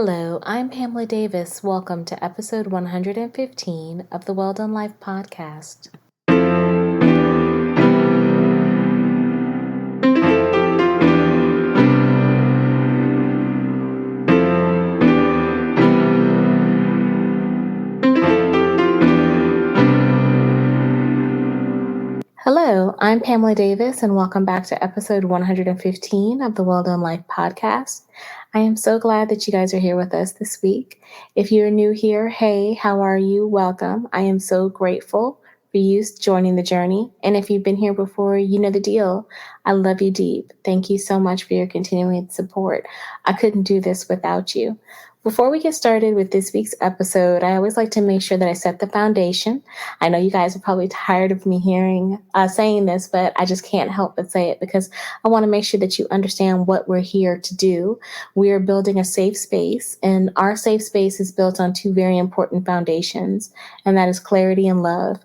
Hello, I'm Pamela Davis. Welcome to episode 115 of the Well Done Life podcast. Hello, I'm Pamela Davis, and welcome back to episode 115 of the Well Done Life podcast. I am so glad that you guys are here with us this week. If you're new here, hey, how are you? Welcome. I am so grateful for you joining the journey. And if you've been here before, you know the deal. I love you deep. Thank you so much for your continuing support. I couldn't do this without you. Before we get started with this week's episode, I always like to make sure that I set the foundation. I know you guys are probably tired of me saying this, but I just can't help but say it because I want to make sure that you understand what we're here to do. We are building a safe space, and our safe space is built on two very important foundations, and that is clarity and love.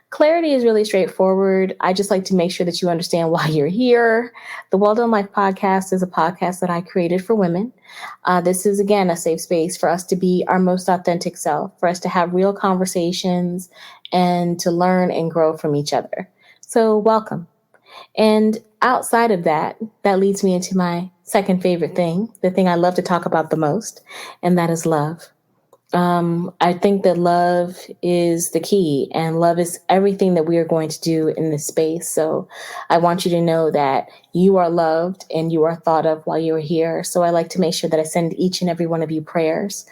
Clarity is really straightforward. I just like to make sure that you understand why you're here. The Well Done Life podcast is a podcast that I created for women. This is, again, a safe space for us to be our most authentic self, for us to have real conversations and to learn and grow from each other. So welcome. And outside of that, that leads me into my second favorite thing, the thing I love to talk about the most, and that is love. I think that love is the key, and love is everything that we are going to do in this space. So I want you to know that you are loved and you are thought of while you are here. So I like to make sure that I send each and every one of you prayers.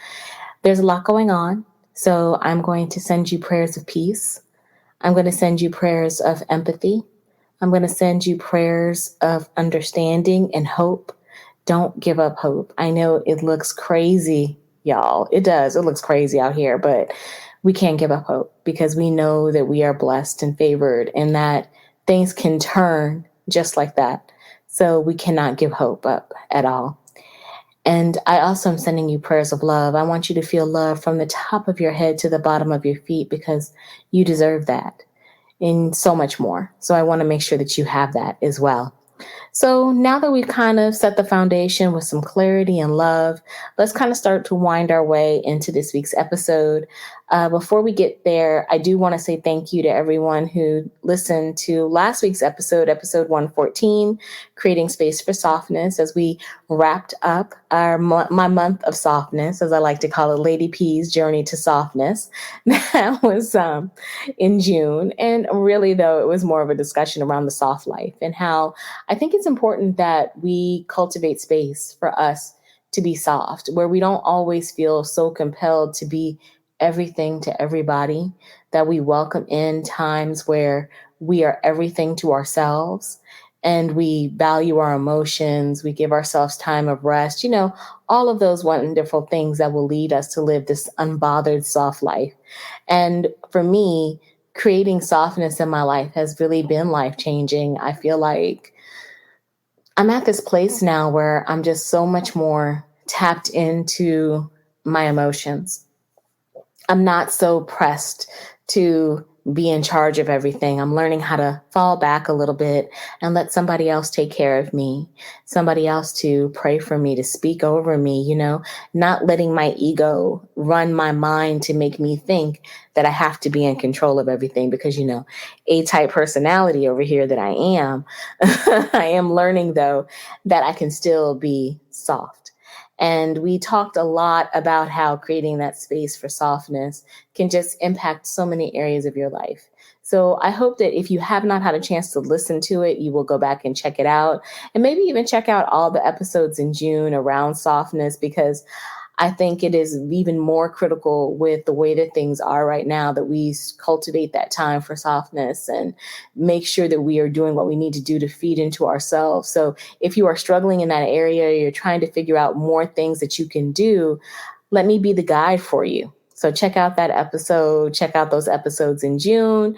There's a lot going on. So I'm going to send you prayers of peace. I'm going to send you prayers of empathy. I'm going to send you prayers of understanding and hope. Don't give up hope. I know it looks crazy, y'all. It does. It looks crazy out here, but we can't give up hope because we know that we are blessed and favored and that things can turn just like that. So we cannot give hope up at all. And I also am sending you prayers of love. I want you to feel love from the top of your head to the bottom of your feet because you deserve that and so much more. So I want to make sure that you have that as well. So now that we've kind of set the foundation with some clarity and love, let's kind of start to wind our way into this week's episode. Before we get there, I do want to say thank you to everyone who listened to last week's episode 114, Creating Space for Softness, as we wrapped up my month of softness, as I like to call it, Lady P's Journey to Softness. That was in June. And really, though, it was more of a discussion around the soft life and how I think it's important that we cultivate space for us to be soft, where we don't always feel so compelled to be everything to everybody, that we welcome in times where we are everything to ourselves and we value our emotions, we give ourselves time of rest, all of those wonderful things that will lead us to live this unbothered, soft life. And for me, creating softness in my life has really been life-changing. I feel like I'm at this place now where I'm just so much more tapped into my emotions. I'm not so pressed to be in charge of everything. I'm learning how to fall back a little bit and let somebody else take care of me, somebody else to pray for me, to speak over me, not letting my ego run my mind to make me think that I have to be in control of everything because, A-type personality over here that I am. I am learning, though, that I can still be soft. And we talked a lot about how creating that space for softness can just impact so many areas of your life. So I hope that if you have not had a chance to listen to it, you will go back and check it out and maybe even check out all the episodes in June around softness, because I think it is even more critical with the way that things are right now that we cultivate that time for softness and make sure that we are doing what we need to do to feed into ourselves. So if you are struggling in that area, you're trying to figure out more things that you can do, let me be the guide for you. So check out that episode, check out those episodes in June.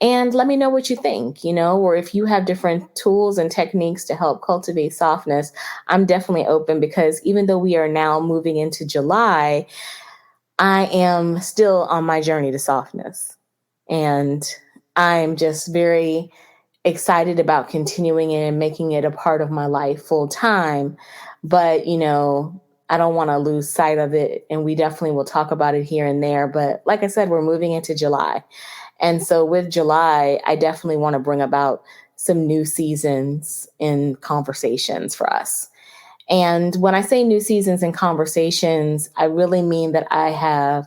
And let me know what you think, or if you have different tools and techniques to help cultivate softness. I'm definitely open because even though we are now moving into July, I am still on my journey to softness. And I'm just very excited about continuing it and making it a part of my life full time. But, I don't want to lose sight of it. And we definitely will talk about it here and there. But like I said, we're moving into July. And so with July, I definitely want to bring about some new seasons in conversations for us. And when I say new seasons and conversations, I really mean that I have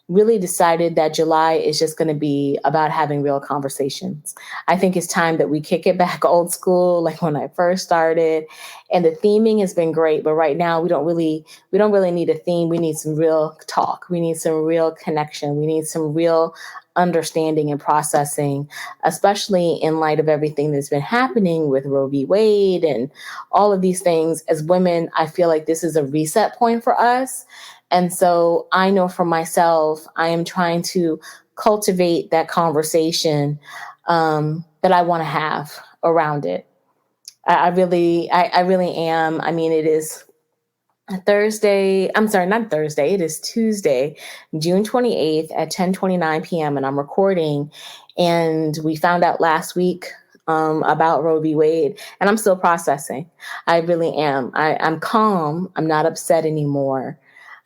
really decided that July is just going to be about having real conversations. I think it's time that we kick it back old school, like when I first started. And the theming has been great, but right now we don't really need a theme. We need some real talk. We need some real connection. We need some real understanding and processing, especially in light of everything that's been happening with Roe v. Wade and all of these things. As women, I feel like this is a reset point for us. And so I know for myself, I am trying to cultivate that conversation that I want to have around it. I really am. I mean, it is Thursday. I'm sorry, not Thursday. It is Tuesday, June 28th at 10:29 p.m. And I'm recording. And we found out last week about Roe v. Wade, and I'm still processing. I really am. I'm calm. I'm not upset anymore.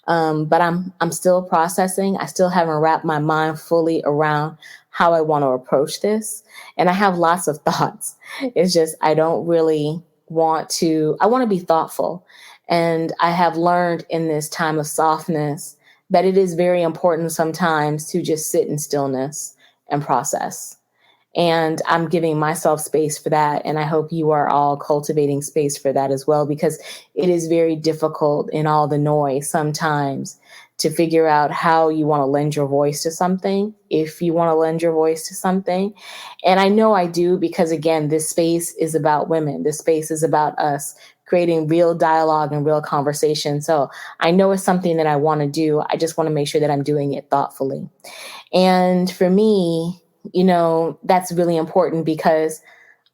But I'm still processing. I still haven't wrapped my mind fully around how I want to approach this. And I have lots of thoughts. It's just I don't really want to, I want to be thoughtful. And I have learned in this time of softness that it is very important sometimes to just sit in stillness and process. And I'm giving myself space for that. And I hope you are all cultivating space for that as well, because it is very difficult in all the noise sometimes to figure out how you want to lend your voice to something, if you want to lend your voice to something. And I know I do, because again, this space is about women. This space is about us creating real dialogue and real conversation. So I know it's something that I want to do. I just want to make sure that I'm doing it thoughtfully. And for me, that's really important because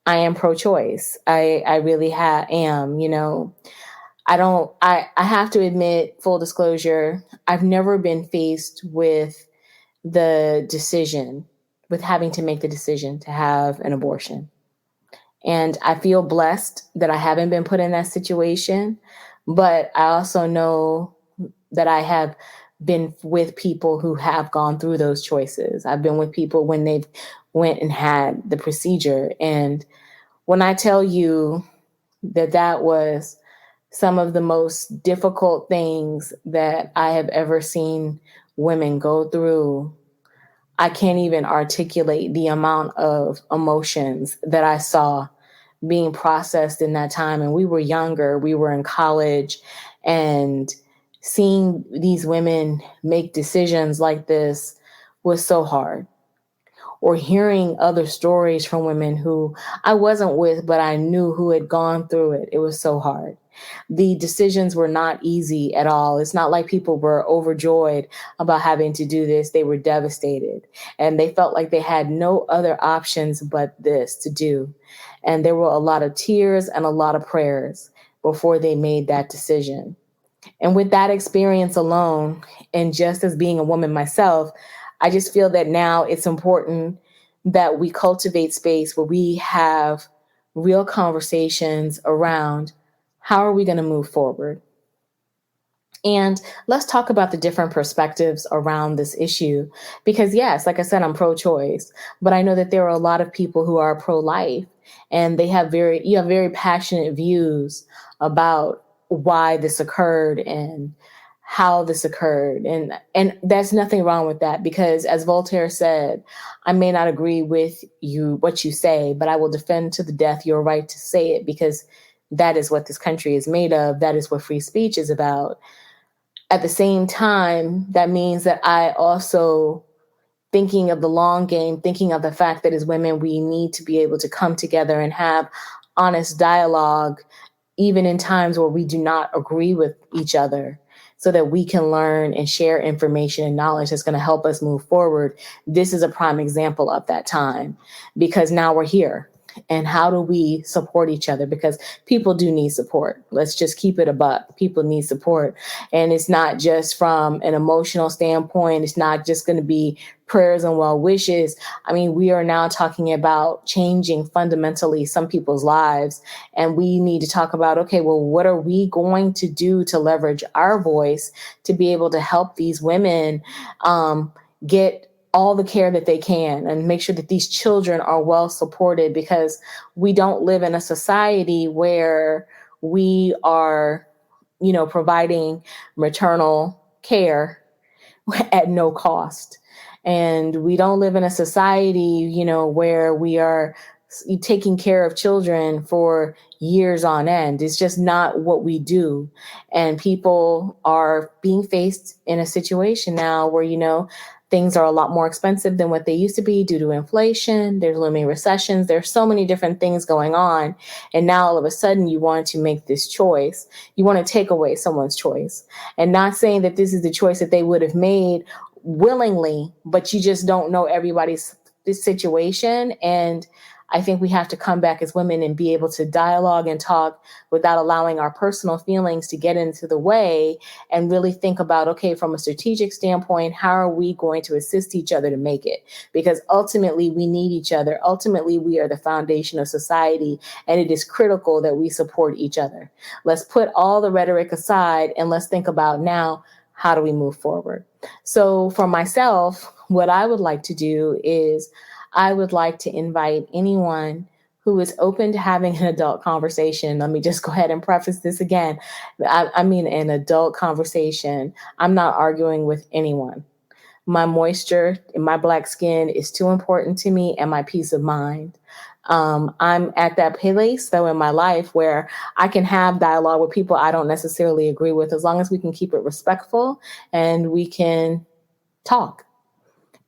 I am pro-choice. I really am, I have to admit, full disclosure, I've never been faced with having to make the decision to have an abortion. And I feel blessed that I haven't been put in that situation. But I also know that I have been with people who have gone through those choices. I've been with people when they've went and had the procedure. And when I tell you that was some of the most difficult things that I have ever seen women go through, I can't even articulate the amount of emotions that I saw being processed in that time. And we were younger, we were in college, and seeing these women make decisions like this was so hard. Or hearing other stories from women who I wasn't with, but I knew who had gone through it. It was so hard. The decisions were not easy at all. It's not like people were overjoyed about having to do this. They were devastated, and they felt like they had no other options but this to do. And there were a lot of tears and a lot of prayers before they made that decision. And with that experience alone, and just as being a woman myself, I just feel that now it's important that we cultivate space where we have real conversations around how are we going to move forward. And let's talk about the different perspectives around this issue. Because yes, like I said, I'm pro-choice, but I know that there are a lot of people who are pro-life, and you have very passionate views about why this occurred and how this occurred. And there's nothing wrong with that, because as Voltaire said, I may not agree with you, what you say, but I will defend to the death your right to say it, because that is what this country is made of. That is what free speech is about. At the same time, that means that I also, thinking of the long game, thinking of the fact that as women, we need to be able to come together and have honest dialogue, even in times where we do not agree with each other, so that we can learn and share information and knowledge that's going to help us move forward. This is a prime example of that time, because now we're here. and how do we support each other? Because people do need support. Let's just keep it a buck. People need support. And it's not just from an emotional standpoint. It's not just going to be prayers and well wishes. I mean, we are now talking about changing fundamentally some people's lives. And we need to talk about, okay, well, what are we going to do to leverage our voice to be able to help these women get all the care that they can and make sure that these children are well supported, because we don't live in a society where we are, providing maternal care at no cost. And we don't live in a society, where we are taking care of children for years on end. It's just not what we do. And people are being faced in a situation now where, things are a lot more expensive than what they used to be due to inflation. There's looming recessions. There's so many different things going on. And now all of a sudden you want to make this choice. You want to take away someone's choice, and not saying that this is the choice that they would have made willingly, but you just don't know everybody's situation. And I think we have to come back as women and be able to dialogue and talk without allowing our personal feelings to get into the way, and really think about, okay, from a strategic standpoint, how are we going to assist each other to make it? Because ultimately we need each other. Ultimately, we are the foundation of society, and it is critical that we support each other. Let's put all the rhetoric aside and let's think about now, how do we move forward? So for myself, what I would like to do is I would like to invite anyone who is open to having an adult conversation. Let me just go ahead and preface this again. I mean, an adult conversation. I'm not arguing with anyone. My moisture and my Black skin is too important to me, and my peace of mind. I'm at that place, though, in my life where I can have dialogue with people I don't necessarily agree with, as long as we can keep it respectful and we can talk.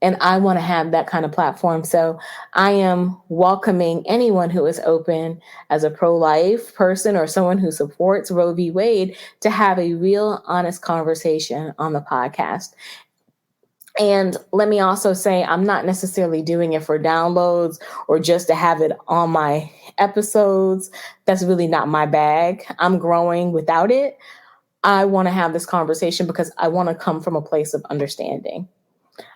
And I want to have that kind of platform. So I am welcoming anyone who is open as a pro-life person or someone who supports Roe v. Wade to have a real, honest conversation on the podcast. And let me also say, I'm not necessarily doing it for downloads or just to have it on my episodes. That's really not my bag. I'm growing without it. I want to have this conversation because I want to come from a place of understanding.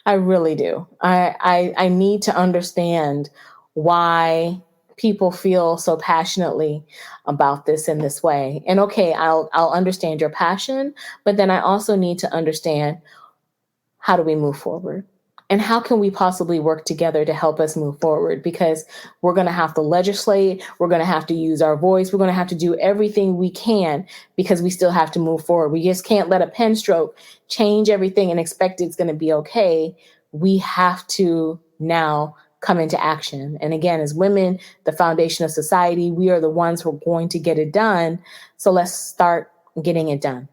I really do. I need to understand why people feel so passionately about this in this way. And okay, I'll understand your passion, but then I also need to understand, how do we move forward? And how can we possibly work together to help us move forward? Because we're going to have to legislate. We're going to have to use our voice. We're going to have to do everything we can, because we still have to move forward. We just can't let a pen stroke change everything and expect it's going to be okay. We have to now come into action. And again, as women, the foundation of society, we are the ones who are going to get it done. So let's start getting it done.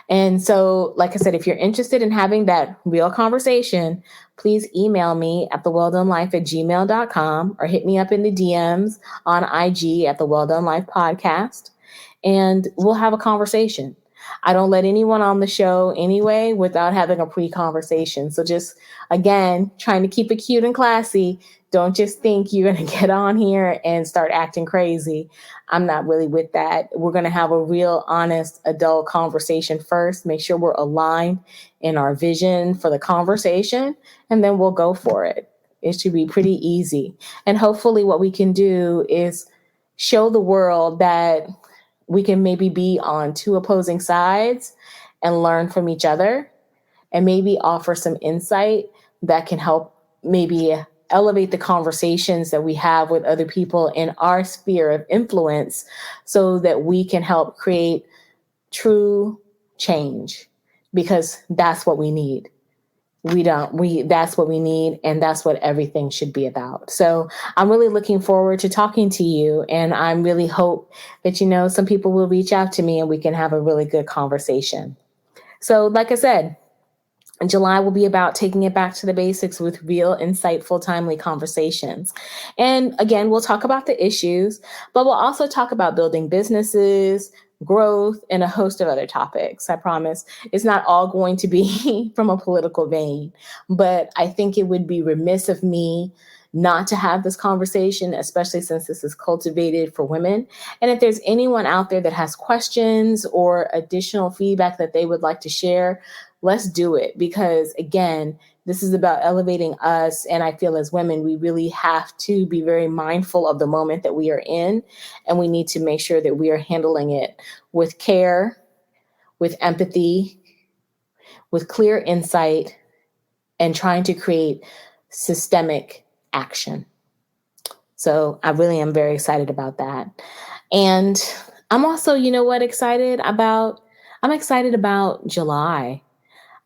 And so, like I said, if you're interested in having that real conversation, please email me at thewelldonelife@gmail.com or hit me up in the DMs on IG at the Well Done Life Podcast, and we'll have a conversation. I don't let anyone on the show anyway without having a pre-conversation. So just, again, trying to keep it cute and classy. Don't just think you're going to get on here and start acting crazy. I'm not really with that. We're going to have a real, honest adult conversation first. Make sure we're aligned in our vision for the conversation, and then we'll go for it. It should be pretty easy. And hopefully what we can do is show the world that we can maybe be on two opposing sides and learn from each other, and maybe offer some insight that can help maybe elevate the conversations that we have with other people in our sphere of influence, so that we can help create true change, because that's what we need. That's what we need. And that's what everything should be about. So I'm really looking forward to talking to you. And I'm really hope that, some people will reach out to me and we can have a really good conversation. So like I said, July will be about taking it back to the basics with real, insightful, timely conversations. And again, we'll talk about the issues, but we'll also talk about building businesses, growth, and a host of other topics. I promise it's not all going to be from a political vein, but I think it would be remiss of me not to have this conversation, especially since this is cultivated for women. And if there's anyone out there that has questions or additional feedback that they would like to share, let's do it. Because again, this is about elevating us. And I feel as women, we really have to be very mindful of the moment that we are in. And we need to make sure that we are handling it with care, with empathy, with clear insight, and trying to create systemic action. So I really am very excited about that. And I'm also, I'm excited about July.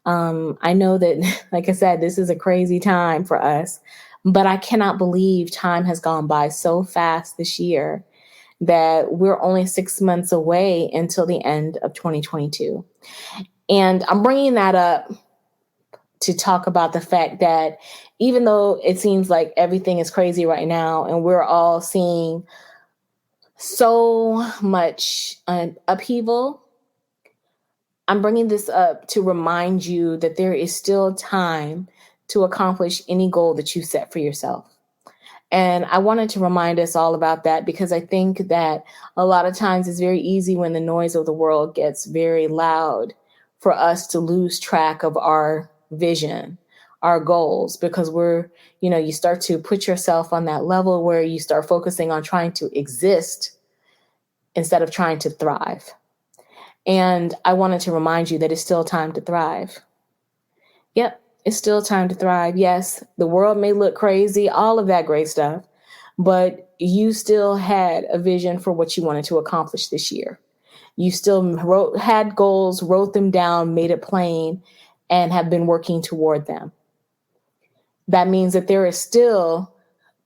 I know that, like I said, this is a crazy time for us, but I cannot believe time has gone by so fast this year that we're only 6 months away until the end of 2022. And I'm bringing that up to talk about the fact that even though it seems like everything is crazy right now and we're all seeing so much upheaval, I'm bringing this up to remind you that there is still time to accomplish any goal that you set for yourself. And I wanted to remind us all about that because I think that a lot of times it's very easy when the noise of the world gets very loud for us to lose track of our vision, our goals, because you start to put yourself on that level where you start focusing on trying to exist instead of trying to thrive. And I wanted to remind you that it's still time to thrive. Yep, it's still time to thrive. Yes, the world may look crazy, all of that great stuff, but you still had a vision for what you wanted to accomplish this year. You still had goals, wrote them down, made it plain, and have been working toward them. That means that there is still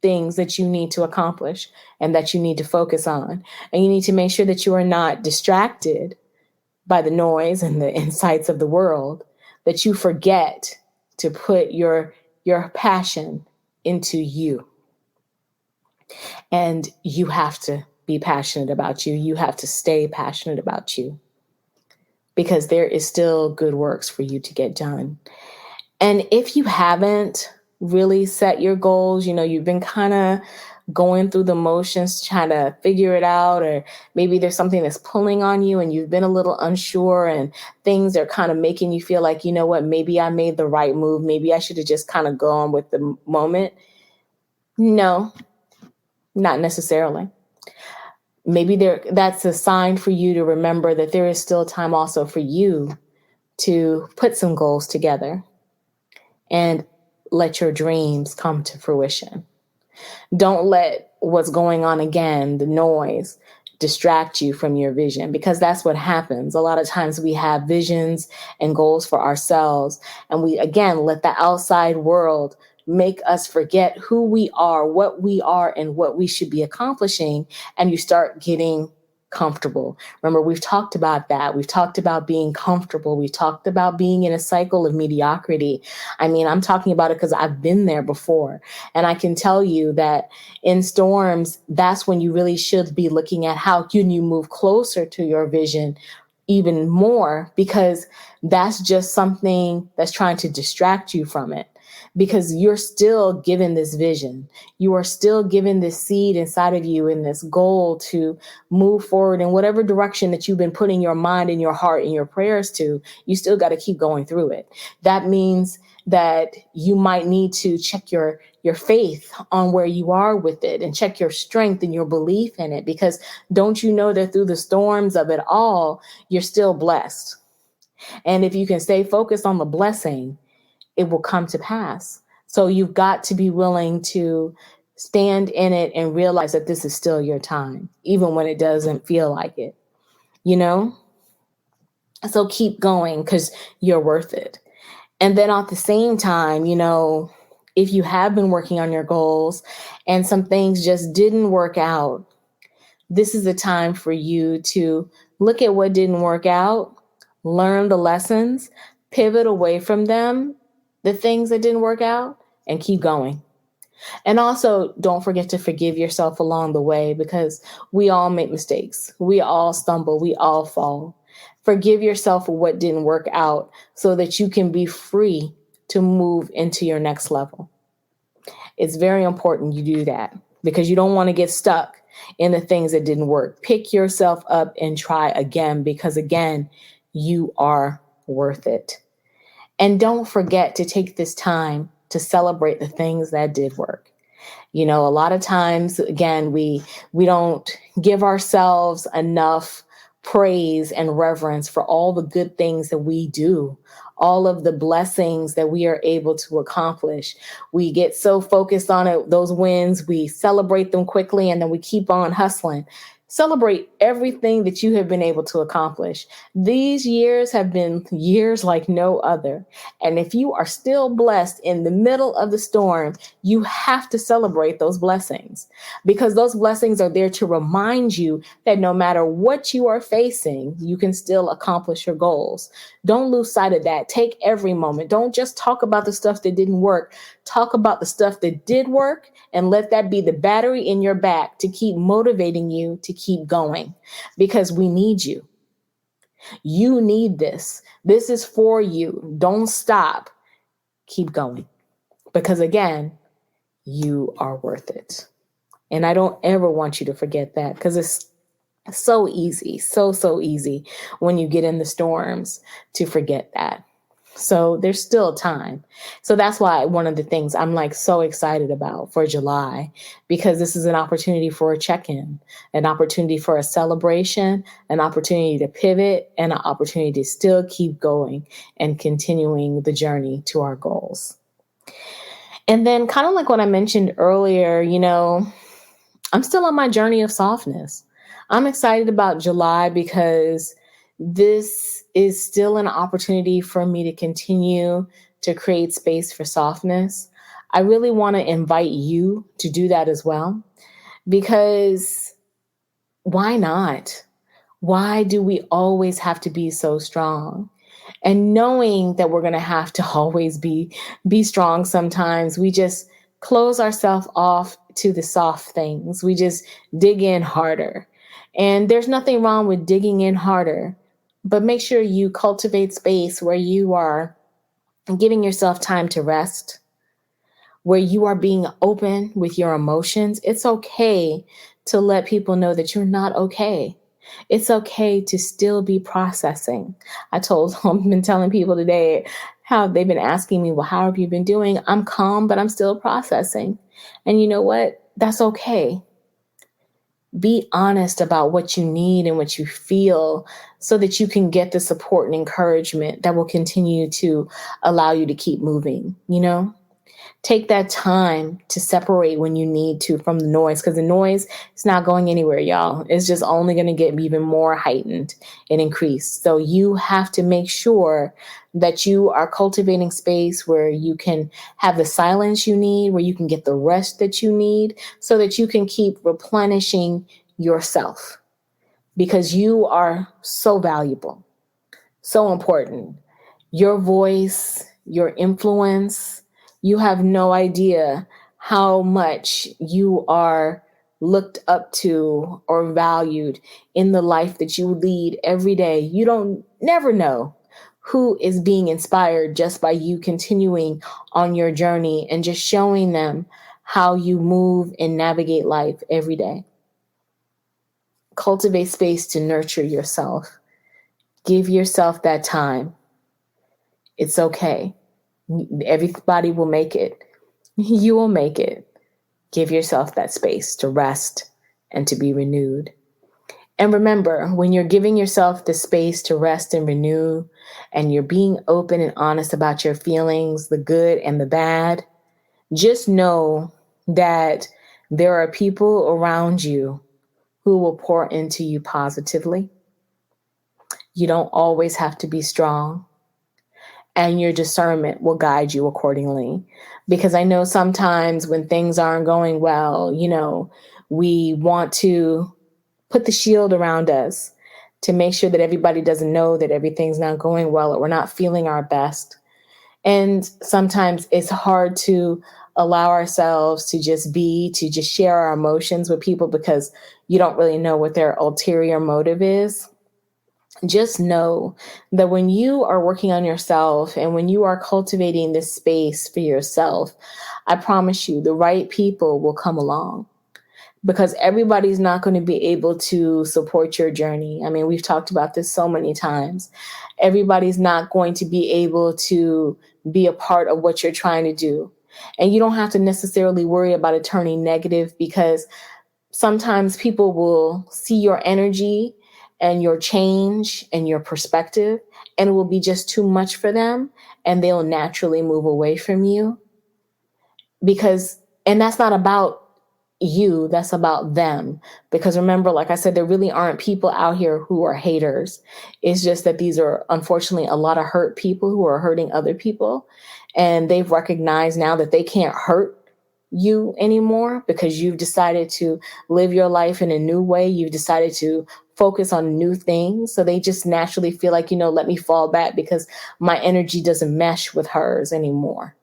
things that you need to accomplish and that you need to focus on. And you need to make sure that you are not distracted by the noise and the insights of the world, that you forget to put your passion into you. And you have to be passionate about you. You have to stay passionate about you because there is still good works for you to get done. And if you haven't really set your goals, you've been kind of going through the motions, trying to figure it out, or maybe there's something that's pulling on you and you've been a little unsure and things are kind of making you feel like, maybe I made the right move. Maybe I should have just kind of gone with the moment. No, not necessarily. Maybe that's a sign for you to remember that there is still time also for you to put some goals together and let your dreams come to fruition. Don't let what's going on again, the noise, distract you from your vision, because that's what happens. A lot of times we have visions and goals for ourselves, and we, again, let the outside world make us forget who we are, and what we should be accomplishing, and you start getting comfortable. Remember, we've talked about that. We've talked about being comfortable. We've talked about being in a cycle of mediocrity. I mean, I'm talking about it because I've been there before. And I can tell you that in storms, that's when you really should be looking at how can you move closer to your vision even more, because that's just something that's trying to distract you from it. Because you're still given this vision. You are still given this seed inside of you and this goal to move forward in whatever direction that you've been putting your mind and your heart and your prayers to. You still got to keep going through it. That means that you might need to check your faith on where you are with it and check your strength and your belief in it. Because don't you know that through the storms of it all, you're still blessed. And if you can stay focused on the blessing, it will come to pass. So you've got to be willing to stand in it and realize that this is still your time, even when it doesn't feel like it, So keep going because you're worth it. And then at the same time, if you have been working on your goals and some things just didn't work out, this is the time for you to look at what didn't work out, learn the lessons, pivot away from them, the things that didn't work out, and keep going. And also, don't forget to forgive yourself along the way, because we all make mistakes. We all stumble. We all fall. Forgive yourself for what didn't work out so that you can be free to move into your next level. It's very important you do that because you don't want to get stuck in the things that didn't work. Pick yourself up and try again because, again, you are worth it. And don't forget to take this time to celebrate the things that did work. You know, a lot of times, again, we don't give ourselves enough praise and reverence for all the good things that we do, all of the blessings that we are able to accomplish. We get so focused on it, those wins, we celebrate them quickly, and then we keep on hustling. Celebrate everything that you have been able to accomplish. These years have been years like no other. And if you are still blessed in the middle of the storm, you have to celebrate those blessings because those blessings are there to remind you that no matter what you are facing, you can still accomplish your goals. Don't lose sight of that. Take every moment. Don't just talk about the stuff that didn't work. Talk about the stuff that did work and let that be the battery in your back to keep motivating you to keep going because we need you. You need this. This is for you. Don't stop. Keep going because, again, you are worth it. And I don't ever want you to forget that because it's so easy, so easy when you get in the storms to forget that. So there's still time. So that's why one of the things I'm like so excited about for July, because this is an opportunity for a check-in, an opportunity for a celebration, an opportunity to pivot, and an opportunity to still keep going and continuing the journey to our goals. And then kind of like what I mentioned earlier, you know, I'm still on my journey of softness. I'm excited about July because this is still an opportunity for me to continue to create space for softness. I really want to invite you to do that as well, because why not? Why do we always have to be so strong? And knowing that we're going to have to always be strong sometimes, we just close ourselves off to the soft things. We just dig in harder. And there's nothing wrong with digging in harder, but make sure you cultivate space where you are giving yourself time to rest, where you are being open with your emotions. It's okay to let people know that you're not okay. It's okay to still be processing. I've been telling people today how they've been asking me, well, how have you been doing? I'm calm, but I'm still processing. And you know what? That's okay. Be honest about what you need and what you feel so that you can get the support and encouragement that will continue to allow you to keep moving, you know? Take that time to separate when you need to from the noise, because the noise is not going anywhere, y'all. It's just only going to get even more heightened and increased. So you have to make sure that you are cultivating space where you can have the silence you need, where you can get the rest that you need, so that you can keep replenishing yourself, because you are so valuable, so important. Your voice, your influence, you have no idea how much you are looked up to or valued in the life that you lead every day. You don't never know who is being inspired just by you continuing on your journey and just showing them how you move and navigate life every day. Cultivate space to nurture yourself. Give yourself that time. It's okay. Everybody will make it. You will make it. Give yourself that space to rest and to be renewed. And remember, when you're giving yourself the space to rest and renew, and you're being open and honest about your feelings, the good and the bad, just know that there are people around you who will pour into you positively. You don't always have to be strong. And your discernment will guide you accordingly. Because I know sometimes when things aren't going well, you know, we want to put the shield around us to make sure that everybody doesn't know that everything's not going well or we're not feeling our best. And sometimes it's hard to allow ourselves to just share our emotions with people because you don't really know what their ulterior motive is. just know that when you are working on yourself and when you are cultivating this space for yourself, I promise you the right people will come along, because everybody's not going to be able to support your journey. I mean, we've talked about this so many times. Everybody's not going to be able to be a part of what you're trying to do. And you don't have to necessarily worry about it turning negative, because sometimes people will see your energy and your change and your perspective, and it will be just too much for them, and they'll naturally move away from you. And that's not about you, that's about them. Because remember, like I said, there really aren't people out here who are haters. It's just that these are unfortunately a lot of hurt people who are hurting other people. And they've recognized now that they can't hurt you anymore, because you've decided to live your life in a new way. You've decided to focus on new things. So they just naturally feel like, let me fall back because my energy doesn't mesh with hers anymore.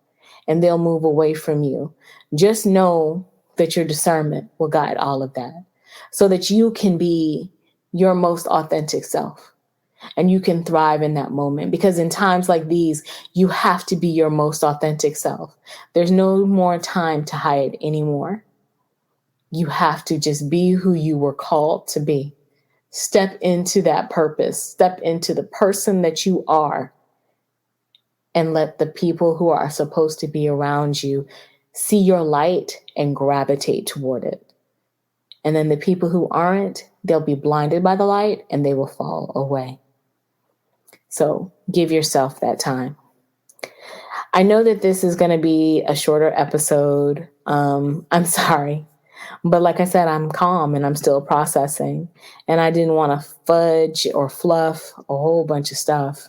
And they'll move away from you. Just know that your discernment will guide all of that, so that you can be your most authentic self and you can thrive in that moment. Because in times like these, you have to be your most authentic self. There's no more time to hide anymore. You have to just be who you were called to be. Step into that purpose, step into the person that you are, and let the people who are supposed to be around you see your light and gravitate toward it. And then the people who aren't, they'll be blinded by the light and they will fall away. So give yourself that time. I know that this is going to be a shorter episode. I'm sorry. But like I said, I'm calm and I'm still processing. And I didn't want to fudge or fluff a whole bunch of stuff.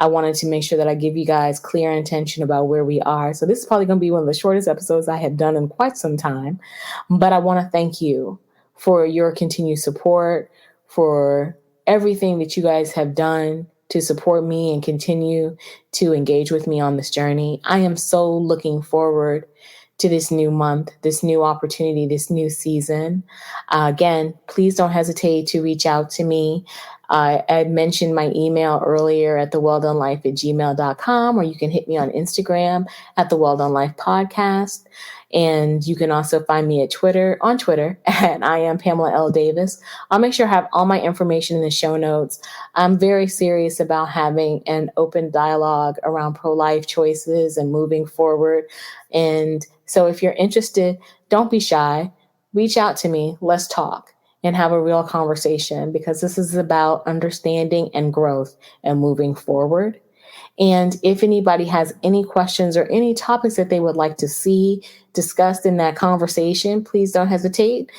I wanted to make sure that I give you guys clear intention about where we are. So this is probably going to be one of the shortest episodes I have done in quite some time. But I want to thank you for your continued support, for everything that you guys have done to support me and continue to engage with me on this journey. I am so looking forward to this new month, this new opportunity, this new season. Again, please don't hesitate to reach out to me. I had mentioned my email earlier at thewelldonelife@gmail.com, or you can hit me on Instagram at the Well Done Life Podcast. And you can also find me on Twitter at I am Pamela L. Davis. I'll make sure I have all my information in the show notes. I'm very serious about having an open dialogue around pro-life choices and moving forward. And so if you're interested, don't be shy. Reach out to me. Let's talk and have a real conversation, because this is about understanding and growth and moving forward. And if anybody has any questions or any topics that they would like to see discussed in that conversation, please don't hesitate.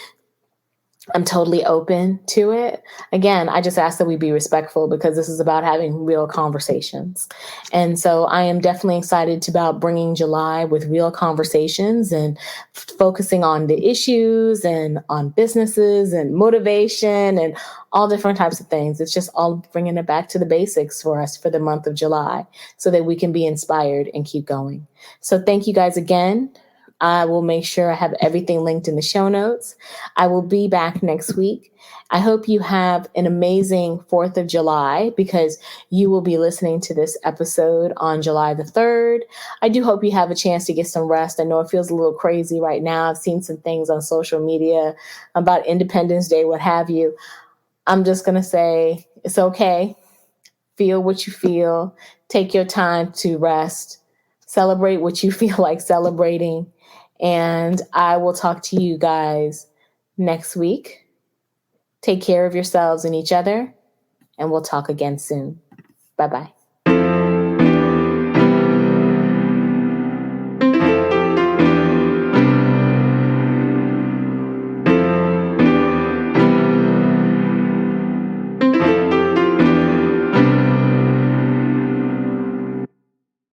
I'm totally open to it. Again, I just ask that we be respectful, because this is about having real conversations. And so I am definitely excited about bringing July with real conversations and focusing on the issues and on businesses and motivation and all different types of things. It's just all bringing it back to the basics for us for the month of July, so that we can be inspired and keep going. So thank you guys again. I will make sure I have everything linked in the show notes. I will be back next week. I hope you have an amazing 4th of July, because you will be listening to this episode on July the 3rd. I do hope you have a chance to get some rest. I know it feels a little crazy right now. I've seen some things on social media about Independence Day, what have you. I'm just going to say it's okay. Feel what you feel. Take your time to rest. Celebrate what you feel like celebrating. And I will talk to you guys next week. Take care of yourselves and each other, and we'll talk again soon. Bye-bye.